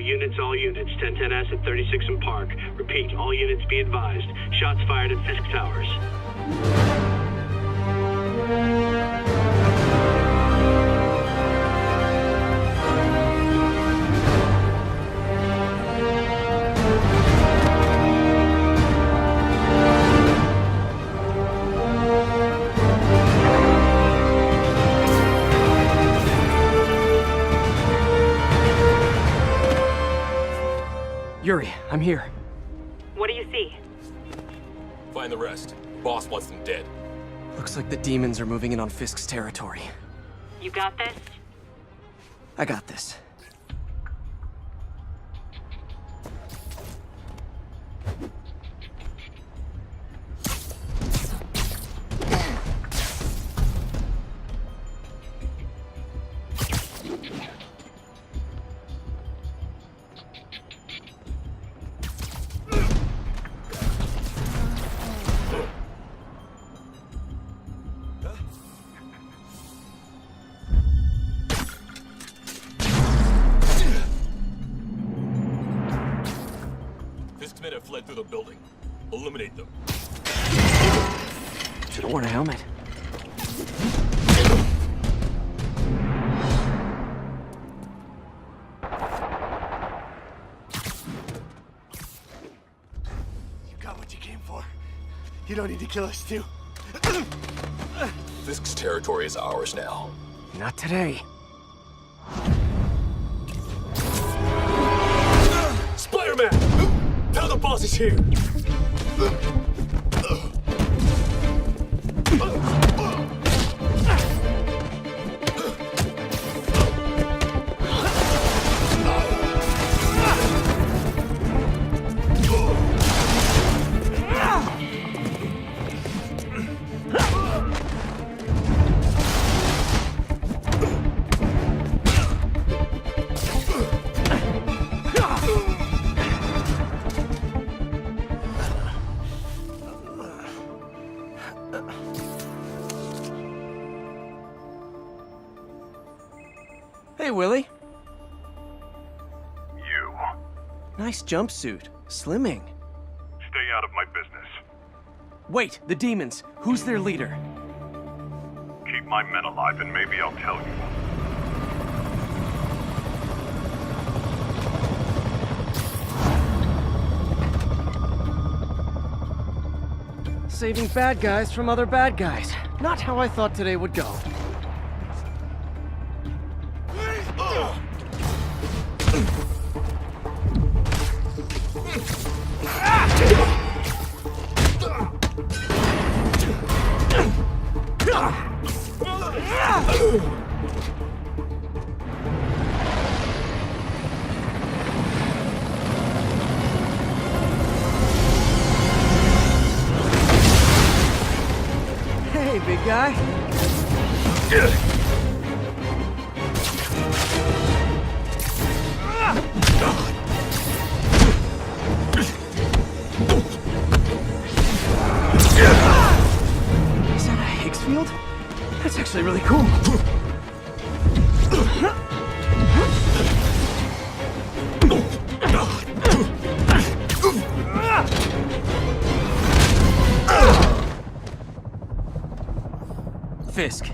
units, 1010S at 36 and Park. Repeat, all units be advised. Shots fired at Fisk Towers. Yuri, I'm here. What do you see? Find the rest. Boss wants them dead. Looks like the demons are moving in on Fisk's territory. You got this? I got this. Men have fled through the building. Eliminate them. Should've worn a helmet. You got what you came for. You don't need to kill us too. Fisk's territory is ours now. Not today. Spider-Man! Tell the boss is here! Hey, Willie. You. Nice jumpsuit. Slimming. Stay out of my business. Wait, the demons. Who's their leader? Keep my men alive and maybe I'll tell you. Saving bad guys from other bad guys. Not how I thought today would go. Hey, big guy. Is that a Higgs field? That's actually really cool. Fisk,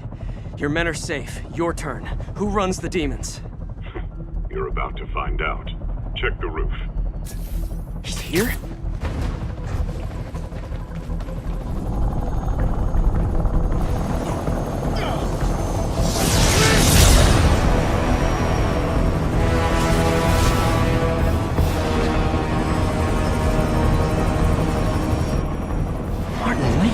your men are safe. Your turn. Who runs the demons? You're about to find out. Check the roof. He's here? Martin Lee.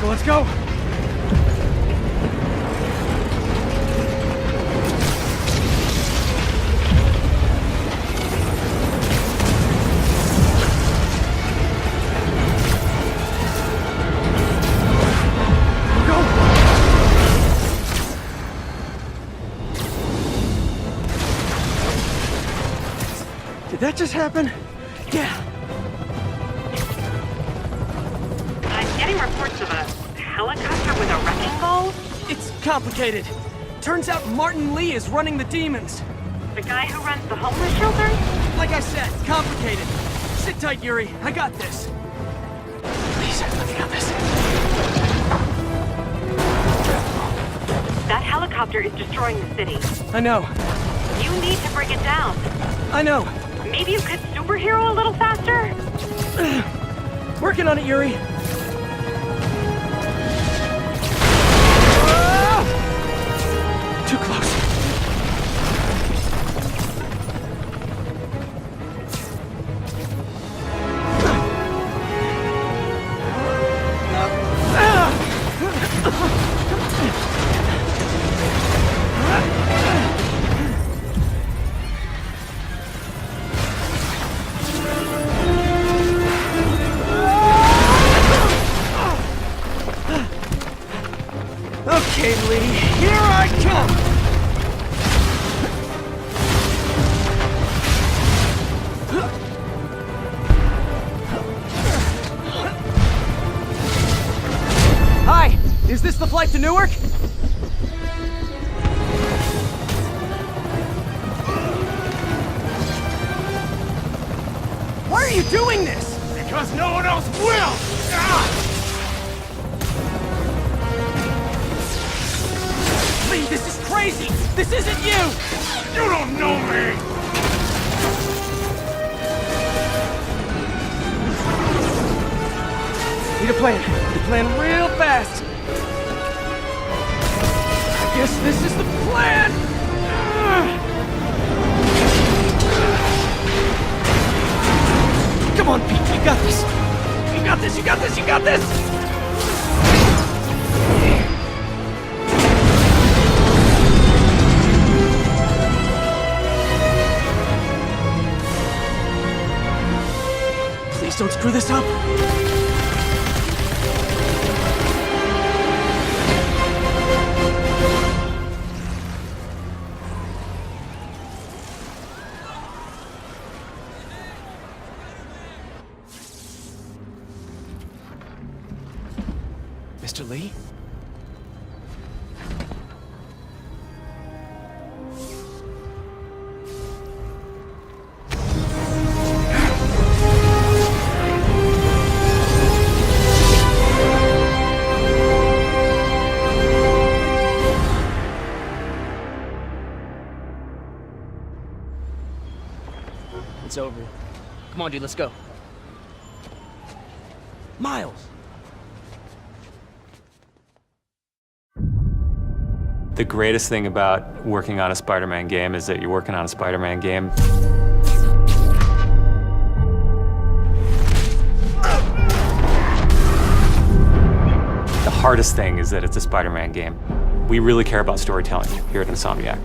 So let's go. Did that just happen? Yeah. I'm getting reports of a helicopter with a wrecking ball. It's complicated. Turns out Martin Lee is running the demons. The guy who runs the homeless shelter? Like I said, complicated. Sit tight, Yuri. I got this. Please, let me got this. That helicopter is destroying the city. I know. You need to bring it down. I know. Maybe you could superhero a little faster? Working on it, Yuri. Too close. Okay, Lee, here I come! Hi, is this the flight to Newark? Why are you doing this? Because no one else will! Lee, this is crazy! This isn't you! You don't know me! Need a plan. Need a plan real fast. I guess this is the plan! Come on, Pete, you got this! You got this, you got this, you got this! Please don't screw this up. Mr. Lee? It's over. Come on, dude, let's go. Miles! The greatest thing about working on a Spider-Man game is that you're working on a Spider-Man game. The hardest thing is that it's a Spider-Man game. We really care about storytelling here at Insomniac.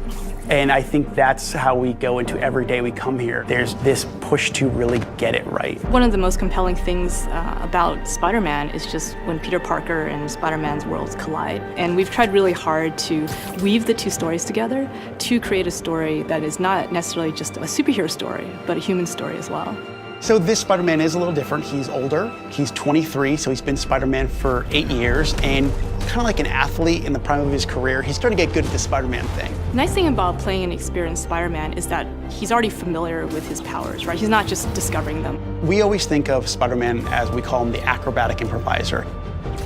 And I think that's how we go into every day we come here. There's this push to really get it right. One of the most compelling things about Spider-Man is just when Peter Parker and Spider-Man's worlds collide. And we've tried really hard to weave the two stories together to create a story that is not necessarily just a superhero story, but a human story as well. So this Spider-Man is a little different. He's older, he's 23, so he's been Spider-Man for 8 years, and kind of like an athlete in the prime of his career, he's starting to get good at the Spider-Man thing. The nice thing about playing an experienced Spider-Man is that he's already familiar with his powers, right? He's not just discovering them. We always think of Spider-Man as, we call him, the acrobatic improviser.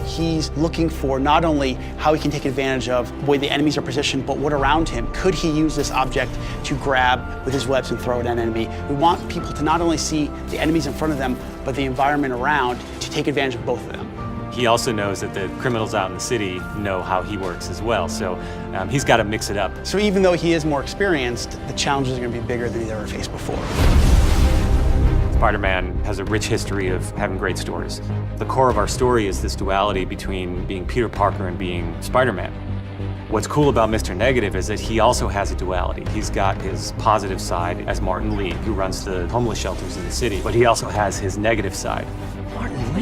He's looking for not only how he can take advantage of the way the enemies are positioned, but what around him. Could he use this object to grab with his webs and throw at an enemy? We want people to not only see the enemies in front of them, but the environment around to take advantage of both of them. He also knows that the criminals out in the city know how he works as well, so he's got to mix it up. So even though he is more experienced, the challenges are going to be bigger than he's ever faced before. Spider-Man has a rich history of having great stories. The core of our story is this duality between being Peter Parker and being Spider-Man. What's cool about Mr. Negative is that he also has a duality. He's got his positive side as Martin Lee, who runs the homeless shelters in the city, but he also has his negative side.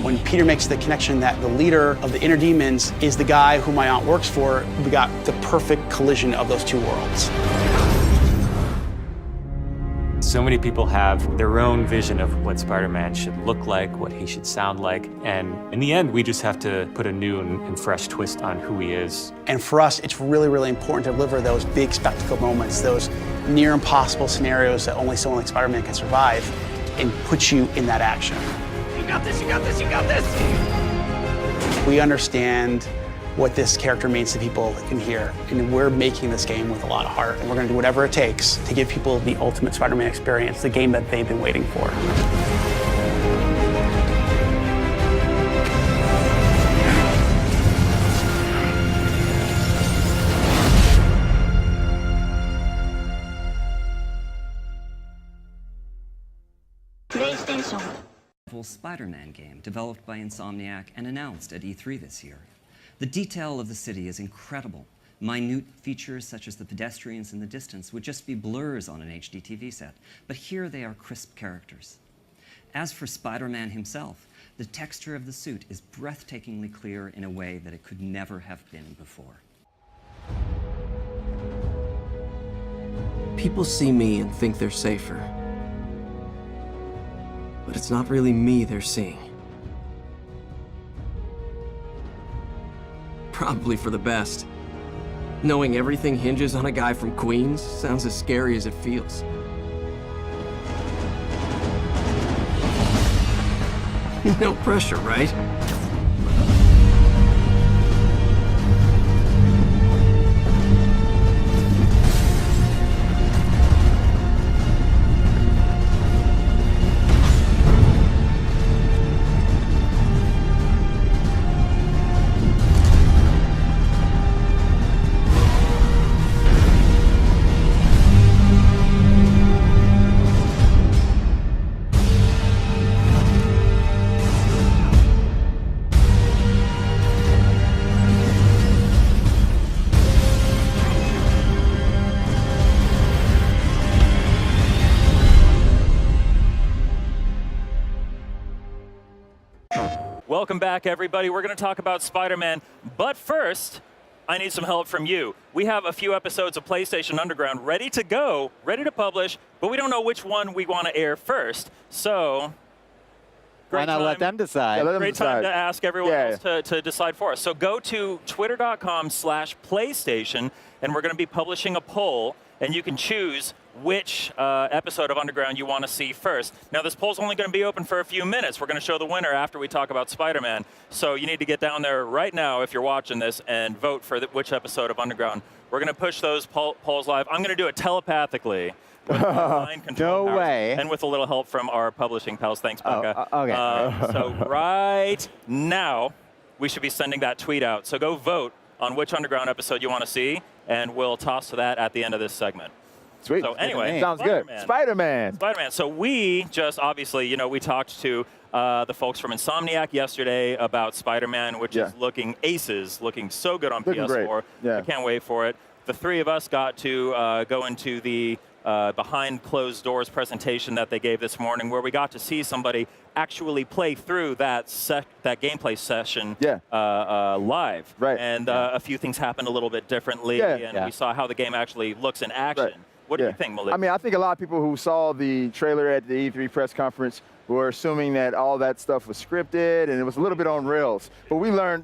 When Peter makes the connection that the leader of the inner demons is the guy who my aunt works for, we got the perfect collision of those two worlds. So many people have their own vision of what Spider-Man should look like, what he should sound like, and in the end, we just have to put a new and fresh twist on who he is. And for us, it's really, really important to deliver those big spectacle moments, those near impossible scenarios that only someone like Spider-Man can survive, and put you in that action. You got this, you got this, you got this! We understand what this character means to people in here, and we're making this game with a lot of heart, and we're going to do whatever it takes to give people the ultimate Spider-Man experience, the game that they've been waiting for. PlayStation. Spider-Man game developed by Insomniac and announced at E3 this year. The detail of the city is incredible. Minute features such as the pedestrians in the distance would just be blurs on an HD TV set, but here they are crisp characters. As for Spider-Man himself, the texture of the suit is breathtakingly clear in a way that it could never have been before. People see me and think they're safer. But it's not really me they're seeing. Probably for the best. Knowing everything hinges on a guy from Queens sounds as scary as it feels. No pressure, right? Welcome back, everybody. We're going to talk about Spider-Man, but first, I need some help from you. We have a few episodes of PlayStation Underground ready to go, ready to publish, but we don't know which one we want to air first. So, why not let them decide? Yeah, let them great decide. Time to ask everyone else to decide for us. So go to twitter.com/PlayStation, and we're going to be publishing a poll, and you can choose which episode of Underground you want to see first. Now, this poll's only going to be open for a few minutes. We're going to show the winner after we talk about Spider-Man. So you need to get down there right now if you're watching this and vote for which episode of Underground. We're going to push those polls live. I'm going to do it telepathically. No way. And with a little help from our publishing pals. Thanks, Becca. Okay. So right now, we should be sending that tweet out. So go vote on which Underground episode you want to see, and we'll toss to that at the end of this segment. Sweet. So anyway, sounds good. Spider-Man. Spider-Man. So we just obviously, you know, we talked to the folks from Insomniac yesterday about Spider-Man, which is looking aces, looking so good on PS4. Yeah. I can't wait for it. The three of us got to go into the behind closed doors presentation that they gave this morning, where we got to see somebody actually play through that gameplay session live. Right. And a few things happened a little bit differently, and we saw how the game actually looks in action. Right. What do you think, Malik? I mean, I think a lot of people who saw the trailer at the E3 press conference were assuming that all that stuff was scripted and it was a little bit on rails. But we learned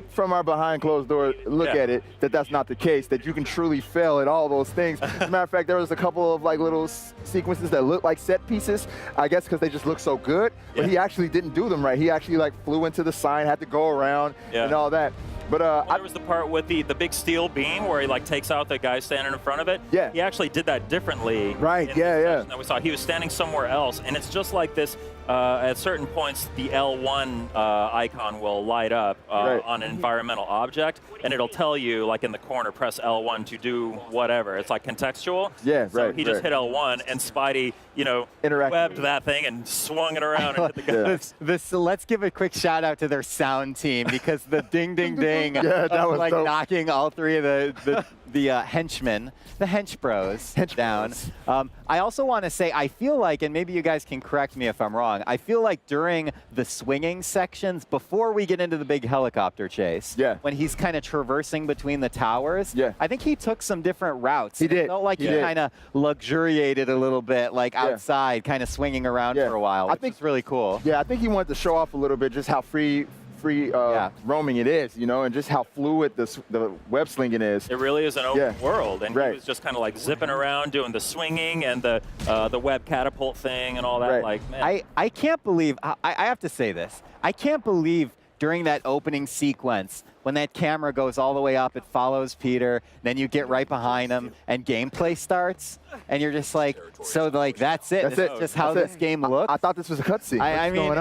from our behind closed door look at it that that's not the case, that you can truly fail at all those things. As a matter of fact, there was a couple of like little sequences that looked like set pieces, I guess because they just look so good, but he actually didn't do them right. He actually like flew into the sign, had to go around and all that. But there was the part with the big steel beam where he like takes out the guy standing in front of it. Yeah. He actually did that differently. Right. That we saw. He was standing somewhere else, and it's just like this at certain points, the L1 icon will light up on an environmental object, and it'll tell you, like in the corner, press L1 to do whatever. It's like contextual. Yeah, so right. he just hit L1, and Spidey, you know, webbed that thing and swung it around and hit the guy. Let's give a quick shout out to their sound team, because the ding ding ding that of was like dope. knocking all three of the henchmen, the hench bros, down. I also want to say, I feel like, and maybe you guys can correct me if I'm wrong, I feel like during the swinging sections, before we get into the big helicopter chase, when he's kind of traversing between the towers, I think he took some different routes. He did. It felt like he kind of luxuriated a little bit, like outside, kind of swinging around for a while, which is really cool. Yeah, I think he wanted to show off a little bit just how free roaming it is, you know, and just how fluid the web slinging is. It really is an open world, and he was just kind of like zipping around, doing the swinging and the web catapult thing and all that. Like, man. I can't believe, I have to say this, I can't believe during that opening sequence, when that camera goes all the way up, it follows Peter, then you get right behind him, and gameplay starts, and you're just like, so like that's it. This is just how this game looks. I thought this was a cutscene. I mean,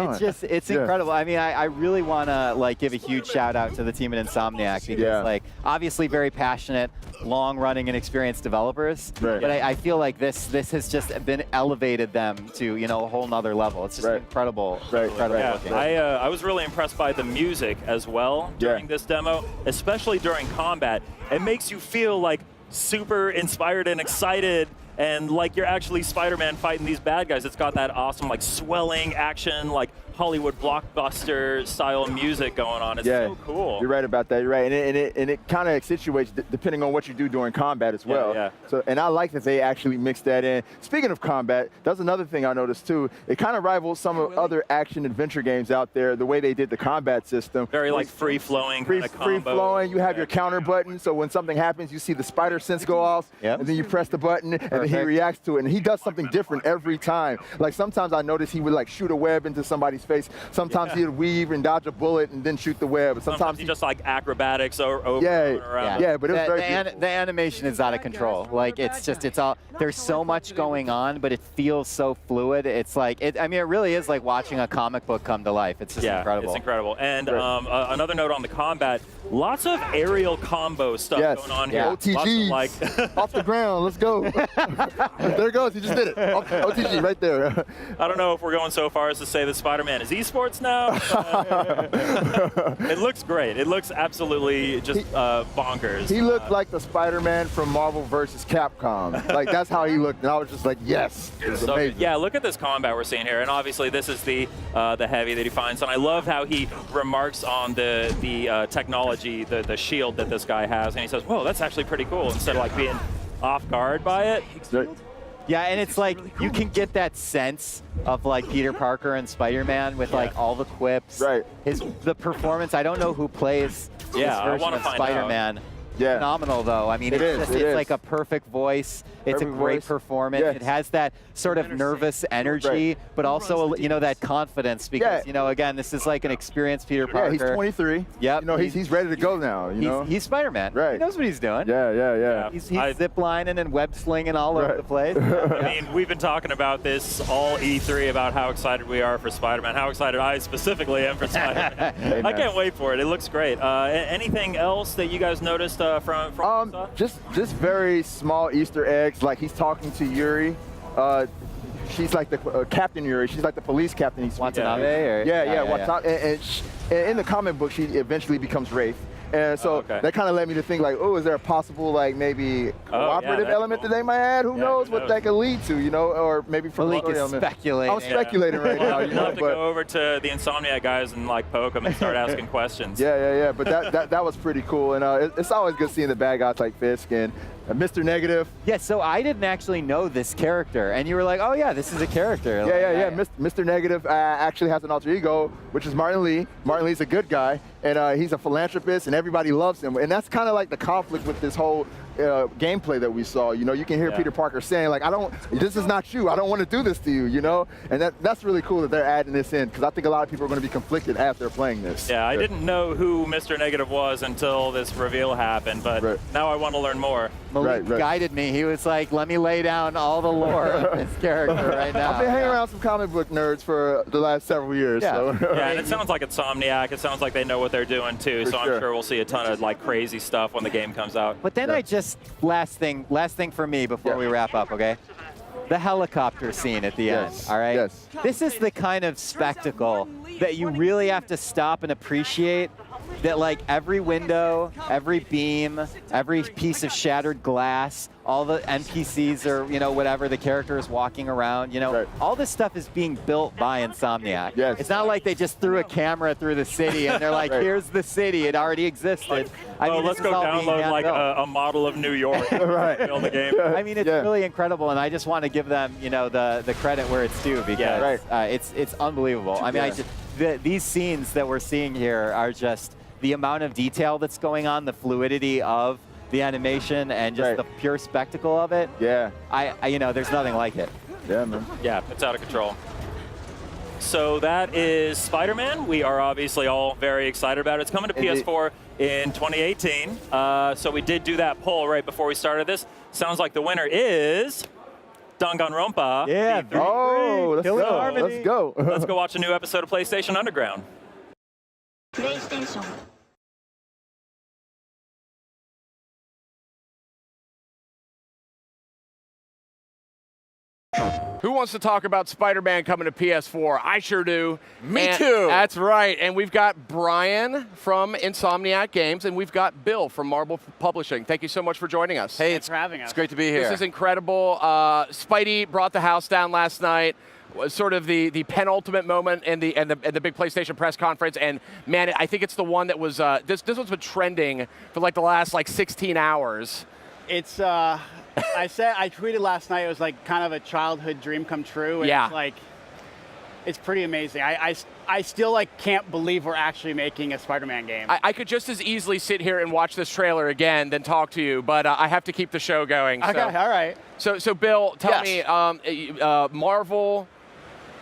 it's incredible. I mean, I really want to like give a huge shout out to the team at Insomniac, because like obviously very passionate, long-running and experienced developers. But I feel like this has just been elevated them to a whole nother level. It's just incredible. Incredible looking. I was really impressed by the music as well during this demo, especially during combat. It makes you feel like super inspired and excited, and like you're actually Spider-Man fighting these bad guys. It's got that awesome like swelling action, like Hollywood blockbuster style music going on. It's so cool. You're right about that. You're right, and it kind of accentuates depending on what you do during combat as well. So, and I like that they actually mixed that in. Speaking of combat, that's another thing I noticed too. It kind of rivals some of other action adventure games out there. The way they did the combat system, very like free flowing, free flowing. You have your counter button, so when something happens, you see the spider sense go off, and then you press the button, and then he reacts to it, and he does something different every time. Like sometimes I noticed he would like shoot a web into somebody's face. Sometimes he'd weave and dodge a bullet and then shoot the web. Sometimes he just like acrobatics over around. But it was very beautiful. The animation is out of control. Like it's all, there's so much going on, but it feels so fluid. It's like, I mean, it really is like watching a comic book come to life. It's just incredible. It's incredible. And another note on the combat, lots of aerial combo stuff going on here. OTGs, like off the ground, let's go. There it goes, he just did it. OTG right there. I don't know if we're going so far as to say that Spider-Man is esports now. It looks great. It looks absolutely just bonkers. He looked like the Spider-Man from Marvel vs. Capcom. Like that's how he looked, and I was just like, yes, it was amazing. Yeah, look at this combat we're seeing here, and obviously this is the heavy that he finds, and I love how he remarks on the technology, the shield that this guy has, and he says, "Whoa, that's actually pretty cool." Instead of like being off guard by it. Yeah, and it's like you can get that sense of like Peter Parker and Spider-Man with like all the quips. The performance. I don't know who plays this version of Spider-Man. Phenomenal though. I mean, it's like a perfect voice. It's a great performance. It has that sort of nervous energy, but also that confidence, because again, this is like an experienced Peter Parker. Yeah, he's 23. Yep. He's ready to go now. He's Spider-Man. He knows what he's doing. Yeah. He's zip-lining and web-slinging all over the place. I mean, we've been talking about this all E3 about how excited we are for Spider-Man, how excited I specifically am for Spider-Man. I can't wait for it. It looks great. Anything else that you guys noticed from just very small Easter eggs, like he's talking to Yuri. She's like the Captain Yuri. She's like the police captain. He's Watanabe? And in the comic book, she eventually becomes Wraith. And so that kind of led me to think like, oh, is there a possible like maybe cooperative element that they might add? Who knows what that could lead to, or maybe from Malik is speculating. I'm speculating right now. You'll have to go over to the Insomniac guys and like poke them and start asking questions. Yeah. But that was pretty cool, and it's always good seeing the bad guys like Fisk and Mr. Negative. Yeah, so I didn't actually know this character, and you were like, oh yeah, this is a character. Mr. Negative actually has an alter ego, which is Martin Lee. Martin Lee's a good guy, and he's a philanthropist, and everybody loves him. And that's kind of like the conflict with this whole gameplay that we saw. You can hear Peter Parker saying like, this is not you. I don't want to do this to you, And that's really cool that they're adding this in, because I think a lot of people are going to be conflicted as they're playing this. Yeah, I didn't know who Mr. Negative was until this reveal happened, but now I want to learn more. Malik guided me. He was like, let me lay down all the lore of this character right now. I've been hanging around some comic book nerds for the last several years. Yeah. So. Yeah, and it sounds like Insomniac. It sounds like they know what they're doing too. So I'm sure we'll see a ton of like crazy stuff when the game comes out. But then last thing for me before we wrap up, okay? The helicopter scene at the end, all right? Yes. This is the kind of spectacle that you really have to stop and appreciate, that like every window, every beam, every piece of shattered glass, all the NPCs or, you know, whatever, the characters walking around, you know, all this stuff is being built by Insomniac. Yes. It's not like they just threw a camera through the city and they're like, here's the city, it already existed. I mean, let's go download like a model of New York and build the game. I mean, it's really incredible, and I just want to give them, you know, the credit where it's due, because it's unbelievable. I mean, these scenes that we're seeing here are just the amount of detail that's going on, the fluidity of the animation, and just the pure spectacle of it. Yeah. You know, there's nothing like it. Yeah, man. Yeah, it's out of control. So that is Spider-Man. We are obviously all very excited about it. It's coming to PS4 in 2018. So we did do that poll right before we started this. Sounds like the winner is Danganronpa. Yeah. Oh, let's go. Let's go. Let's go watch a new episode of PlayStation Underground. PlayStation. Who wants to talk about Spider-Man coming to PS4? I sure do. Me too. That's right. And we've got Brian from Insomniac Games, and we've got Bill from Marvel Publishing. Thank you so much for joining us. Hey, Thanks for having us. It's great to be here. This is incredible. Spidey brought the house down last night. Was sort of the penultimate moment in the big PlayStation press conference, and man, I think it's the one that was this one's been trending for like the last 16 hours. It's I tweeted last night, it was like kind of a childhood dream come true. And it's like, it's pretty amazing. I still can't believe we're actually making a Spider-Man game. I could just as easily sit here and watch this trailer again than talk to you, but I have to keep the show going. Okay, all right. So Bill, tell me, Marvel,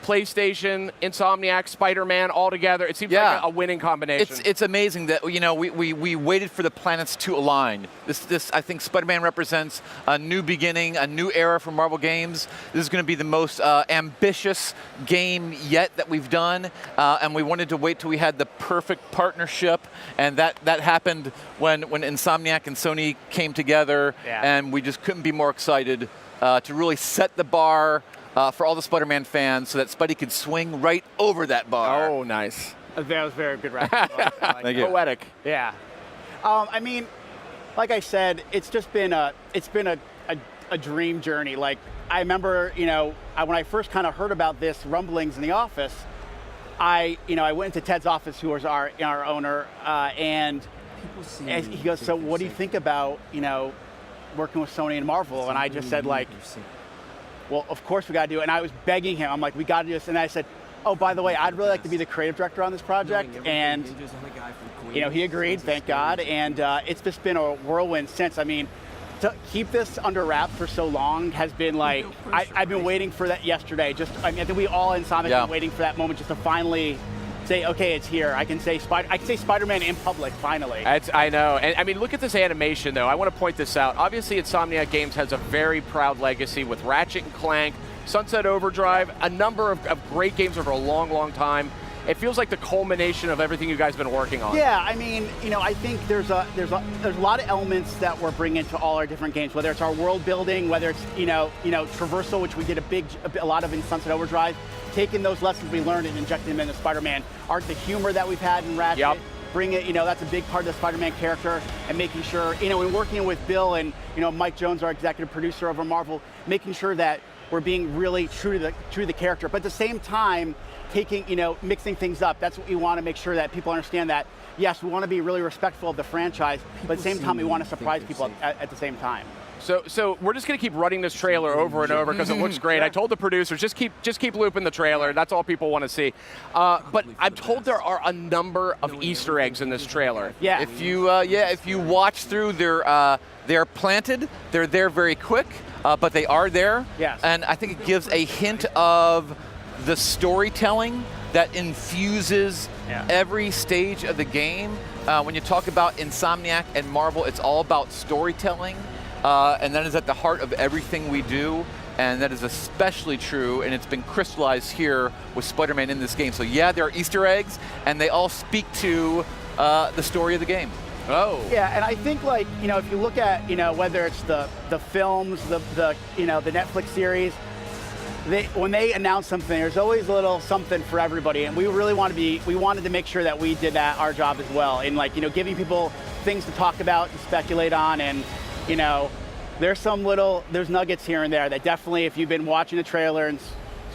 PlayStation, Insomniac, Spider-Man, all together. It seems like a winning combination. It's amazing that we waited for the planets to align. This I think Spider-Man represents a new beginning, a new era for Marvel Games. This is going to be the most ambitious game yet that we've done, and we wanted to wait till we had the perfect partnership, and that happened when Insomniac and Sony came together, and we just couldn't be more excited to really set the bar for all the Spider-Man fans, so that Spidey could swing right over that bar. Oh, nice. That was very good writing. Thank you. Poetic. Yeah. I mean, like I said, it's been a dream journey. Like, I remember, when I first kind of heard about this rumblings in the office, I went into Ted's office, who was our owner, and he goes, "So what do you think about, working with Sony and Marvel?" And I just said, well, of course we got to do it. And I was begging him. I'm like, we got to do this. And I said, oh, by the way, I'd really like to be the creative director on this project. And, he agreed, thank God. And it's just been a whirlwind since. I mean, to keep this under wraps for so long has been like, I've been waiting for that yesterday. I think we all in Insomniac have been waiting for that moment just to finally say, okay, it's here. I can say Spider-Man in public, finally. I know. And I mean, look at this animation, though. I want to point this out. Obviously, Insomniac Games has a very proud legacy with Ratchet & Clank, Sunset Overdrive, a number of great games over a long, long time. It feels like the culmination of everything you guys have been working on. Yeah, I mean, I think there's a lot of elements that we're bringing to all our different games, whether it's our world building, whether it's, traversal, which we did a lot of in Sunset Overdrive, taking those lessons we learned and injecting them into Spider-Man. The humor that we've had in Ratchet, bring it, that's a big part of the Spider-Man character, and making sure, and working with Bill and, Mike Jones, our executive producer over Marvel, making sure that we're being really true to the character, but at the same time, mixing things up. That's what we want to make sure that people understand that, yes, we want to be really respectful of the franchise, but at the same time, we want to surprise people at the same time. So we're just going to keep running this trailer over and over because it looks great. I told the producers, just keep looping the trailer. That's all people want to see. But I'm told there are a number of Easter eggs in this trailer. Yeah. If you watch through, they're planted. They're there very quick, but they are there. Yes. And I think it gives a hint of the storytelling that infuses every stage of the game. When you talk about Insomniac and Marvel, it's all about storytelling. and that is at the heart of everything we do. And that is especially true, and it's been crystallized here with Spider-Man in this game. So yeah, there are Easter eggs, and they all speak to the story of the game. Oh. Yeah, and I think like, if you look at, whether it's the films, the Netflix series, when they announce something, there's always a little something for everybody, and we really we wanted to make sure that we did our job as well, in like, giving people things to talk about and speculate on, and there's nuggets here and there that definitely, if you've been watching the trailer and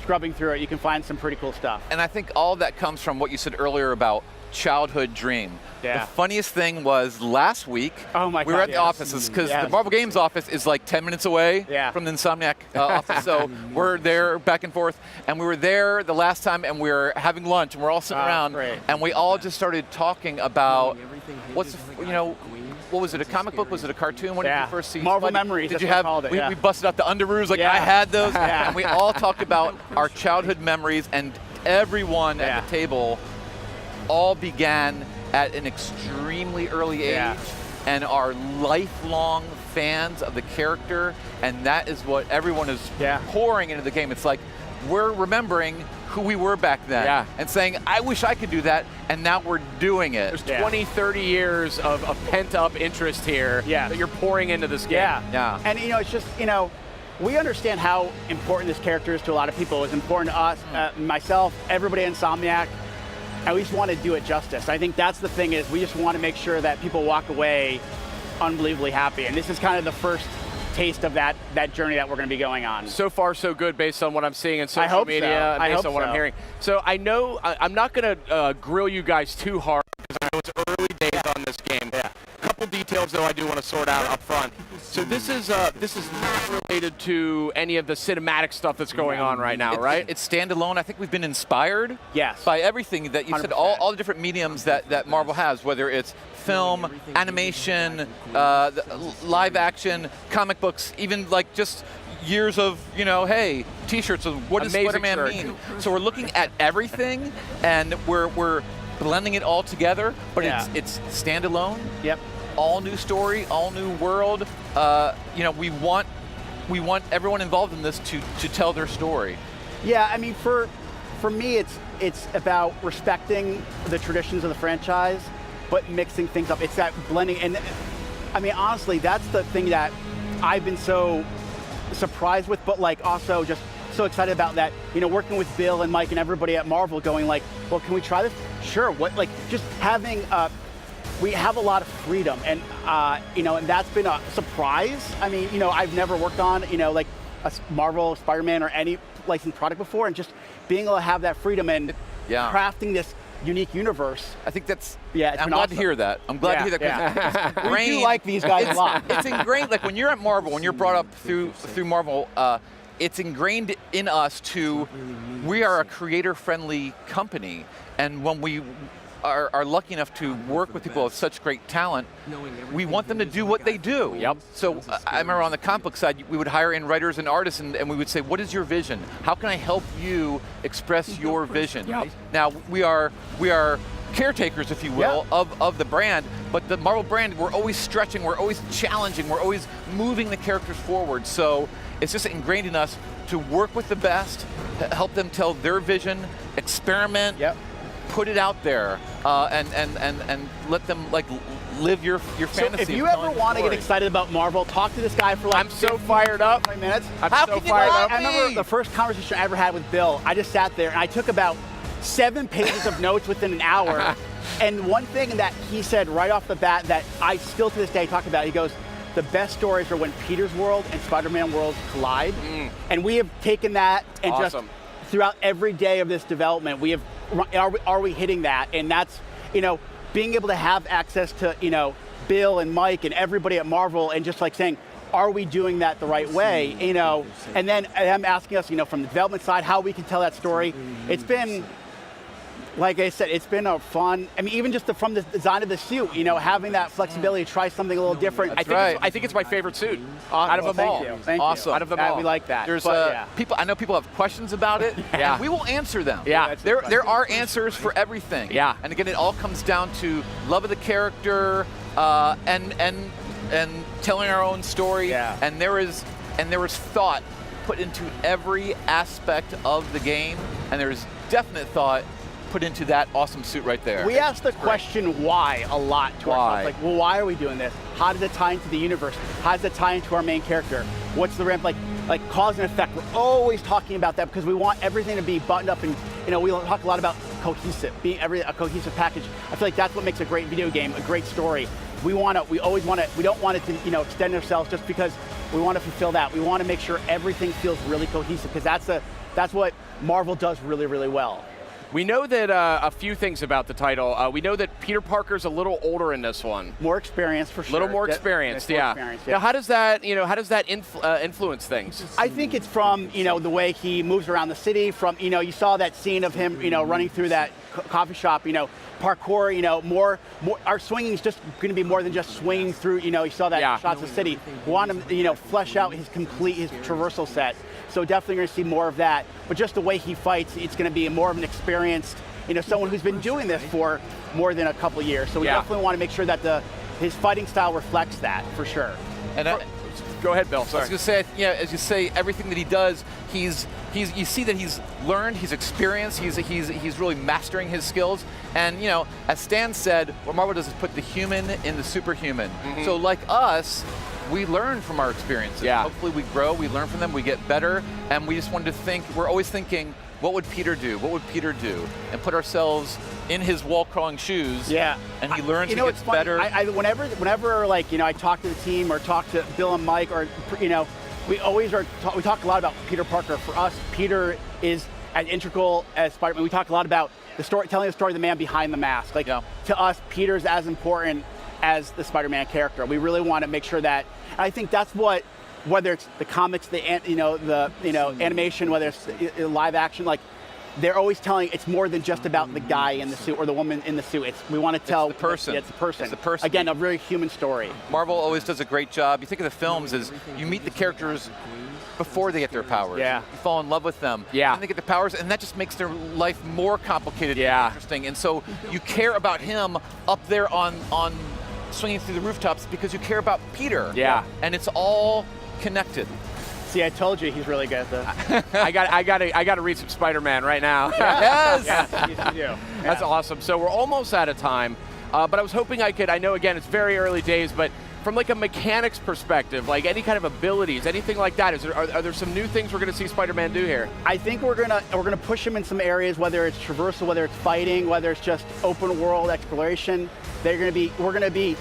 scrubbing through it, you can find some pretty cool stuff. And I think all of that comes from what you said earlier about childhood dream. Yeah. The funniest thing was last week, we were at the offices, because the Marvel Games office is like 10 minutes away from the Insomniac office, so we're there back and forth, and we were there the last time, and we were having lunch, and we're all sitting around, and we all just started talking about what was it, a comic book? Was it a cartoon? When did you first see Marvel Memories, did you have, we busted out the underoos, like I had those, and we all talked about our childhood memories, and everyone at the table all began at an extremely early age and are lifelong fans of the character, and that is what everyone is pouring into the game. It's like we're remembering who we were back then and saying, I wish I could do that, and now we're doing it. There's 20, 30 years of pent-up interest here that you're pouring into this game. Yeah. And it's just, we understand how important this character is to a lot of people. It's important to us, myself, everybody at Insomniac. And we just want to do it justice. I think that's the thing, is we just want to make sure that people walk away unbelievably happy. And this is kind of the first taste of that journey that we're going to be going on. So far, so good, based on what I'm seeing in social media, and based on what I'm hearing. So I know, I'm not going to grill you guys too hard, because I know it's early days on this game. A couple details, though, I do want to sort out up front. So this is not related to any of the cinematic stuff that's going on right now, right? It's standalone. I think we've been inspired by everything that you said, all the different mediums that Marvel has, whether it's film, animation, live action, comic books, even like just years of, hey, t-shirts of what does Spider-Man mean? So we're looking at everything, and we're blending it all together, but it's standalone. Yep. All new story, all new world. We want everyone involved in this to tell their story. Yeah, I mean, for me, it's about respecting the traditions of the franchise, but mixing things up. It's that blending, and I mean, honestly, that's the thing that I've been so surprised with, but like also just so excited about that, working with Bill and Mike and everybody at Marvel, going like, well, can we try this? Sure. What, like, just having we have a lot of freedom, and and that's been a surprise. I mean, I've never worked on like a Marvel, Spider-Man, or any licensed product before, and just being able to have that freedom and crafting this unique universe. I think that's, I'm glad to hear that. I'm glad to hear that, because we do like these guys a lot. It's ingrained, like when you're at Marvel, when you're brought up through Marvel, it's ingrained in us we are a creator-friendly company, and when we are lucky enough to work with people of such great talent, we want them to do what they do. Yep. So I remember on the comic book side, we would hire in writers and artists, and we would say, what is your vision? How can I help you express your vision? Yep. Now, we are caretakers, if you will, of the brand, but the Marvel brand, we're always stretching, we're always challenging, we're always moving the characters forward. So it's just ingrained in us to work with the best, help them tell their vision, experiment, put it out there, and let them like live your fantasy. So if you ever want to get excited about Marvel, talk to this guy for like I'm so fired up. 5 minutes. I'm so fired up. I remember the first conversation I ever had with Bill, I just sat there and I took about 7 pages of notes within an hour. And one thing that he said right off the bat that I still to this day talk about, he goes, the best stories are when Peter's world and Spider-Man worlds collide. And we have taken that and just throughout every day of this development, we have, are we hitting that? And that's, being able to have access to, Bill and Mike and everybody at Marvel, and just like saying, are we doing that the right way? And then them asking us, from the development side, how we can tell that story. It's been, like I said, it's been a fun, I mean, even just from the design of the suit, having that flexibility to try something a little different. I think it's my favorite suit out of them all. Thank you. Out of them all. We like that. There's people, I know people have questions about it, and we will answer them. There are answers for everything. And again, it all comes down to love of the character, and and telling our own story. Yeah. And there is thought put into every aspect of the game, and there is definite thought put into that awesome suit right there. We asked the question why a lot to ourselves. Like, well, why are we doing this? How does it tie into the universe? How does it tie into our main character? What's the ramp like cause and effect? We're always talking about that because we want everything to be buttoned up, and we talk a lot about cohesive, being a cohesive package. I feel like that's what makes a great video game, a great story. We always want it. We don't want it to extend ourselves just because we want to fulfill that. We want to make sure everything feels really cohesive because that's what Marvel does really, really well. We know that a few things about the title. We know that Peter Parker's a little older in this one. More experienced for sure. A little more experienced, yeah. Now, how does that, influence things? I think it's from, the way he moves around the city. From, you saw that scene of him, running through that coffee shop. Parkour. More. Our swinging is just going to be more than just swinging through. You saw that shots of the city. We want him, flesh out his traversal set. So definitely going to see more of that. But just the way he fights, it's going to be more of an experienced, someone who's been doing this for more than a couple of years. So we definitely want to make sure that his fighting style reflects that for sure. And go ahead, Bill. Sorry. I was going to say, as you say, everything that he does, you see that he's learned, he's experienced, he's really mastering his skills. And as Stan said, what Marvel does is put the human in the superhuman. Mm-hmm. So like us, we learn from our experiences. Yeah. Hopefully we grow, we learn from them, we get better, and we just wanted to think, we're always thinking, what would Peter do? What would Peter do? And put ourselves in his wall-crawling shoes. Yeah. And he learns, he gets better. Whenever I talk to the team or talk to Bill and Mike, or we talk a lot about Peter Parker. For us, Peter is as integral as Spider-Man. We talk a lot about telling the story of the man behind the mask. To us, Peter's as important as the Spider-Man character. We really want to make sure that, and I think that's what, whether it's the comics, the animation, whether it's live action, they're always telling it's more than just about the guy in the suit or the woman in the suit. We want to tell the person. It's the person. It's the person. Again, a very human story. Marvel always does a great job. You think of the films as you meet the characters before they get their powers. Yeah. You fall in love with them. Yeah. And they get the powers, and that just makes their life more complicated and interesting. And so you care about him up there on swinging through the rooftops because you care about Peter. Yeah. And it's all connected. See, I told you he's really good at this. I got to read some Spider-Man right now. Yes. Yes, you do. Yeah. That's awesome. So we're almost out of time, but I was hoping I know, again, it's very early days, but from a mechanics perspective, any kind of abilities, anything like that, are there some new things we're going to see Spider-Man do here? I think we're gonna push him in some areas, whether it's traversal, whether it's fighting, whether it's just open world exploration. We're gonna be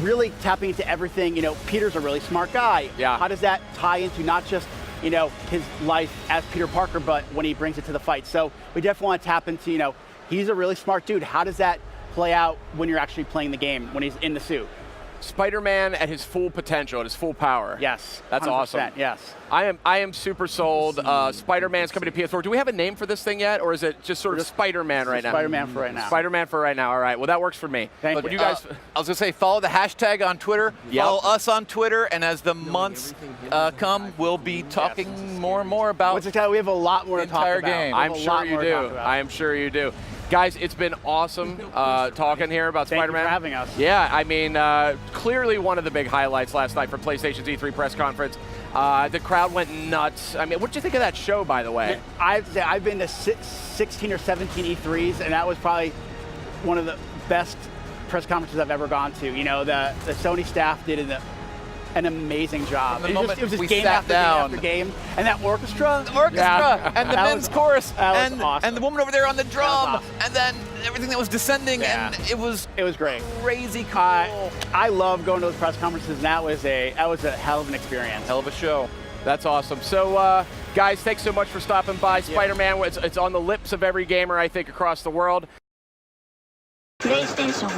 really tapping into everything. Peter's a really smart guy. Yeah. How does that tie into not just his life as Peter Parker, but when he brings it to the fight? So we definitely want to tap into he's a really smart dude. How does that play out when you're actually playing the game, when he's in the suit? Spider-Man at his full potential, at his full power. Yes. That's 100%, awesome. Yes. I am super sold. Spider-Man's coming to PS4. Do we have a name for this thing yet, or is it just sort of Spider-Man right now? Spider-Man for right now. Spider-Man for right now. All right. Well, that works for me. Thank you. you. Guys, I was going to say, follow the hashtag on Twitter. Yep. Follow us on Twitter, and as the months come, we'll be talking more and more about we have a lot more to talk about. Game. I'm sure you do. I am sure you do. Guys, it's been awesome talking here about Spider-Man. Thank you for having us. Yeah, I mean, clearly one of the big highlights last night from PlayStation's E3 press conference. The crowd went nuts. I mean, what did you think of that show, by the way? I've been to 16 or 17 E3s, and that was probably one of the best press conferences I've ever gone to. The Sony staff did an amazing job. It was just game after game after game. And that orchestra. The orchestra and the men's chorus and awesome. and the woman over there on the drum awesome. and then everything that was descending and it was great. Crazy cool. I love going to those press conferences, and that was a hell of an experience. Hell of a show. That's awesome. So guys, thanks so much for stopping by. Spider-Man, it's on the lips of every gamer, I think, across the world. PlayStation